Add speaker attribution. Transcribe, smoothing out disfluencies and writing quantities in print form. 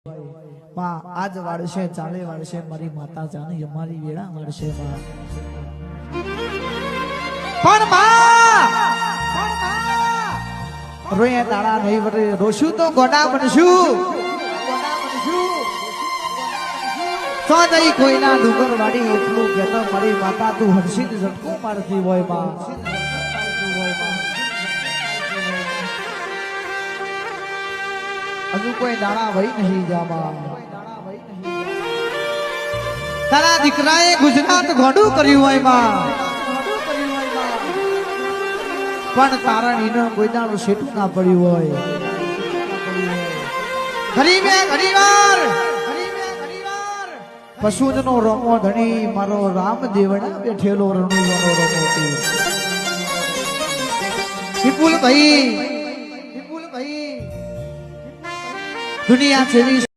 Speaker 1: માં આજ વાળશે ચાલે વાળશે મારી માતા જાની અમારી વેળા વાળશે માં પણ માં રોયા દાડા નહીં વરે રોશું તો ગોડા બનશું તો નહીં કોઈના ડુંગર વાડી એટલું કહેતો મારી માતા તું હર્ષિત ઝટકો મારતી હોય માં હજુ કોઈ દાણા વહી નહીં જામાં તારા દીકરાએ ગુજરાત ઘોડું કર્યું હોય માં પણ તારણીને કોઈ દાણું શેઠું ના પડ્યું હોય ઘણીવાર પશુનો રમો ધણી મારો રામદેવડા બેઠેલો રણુવાનો રમો વિપુલ ભાઈ દુનિયા જેવી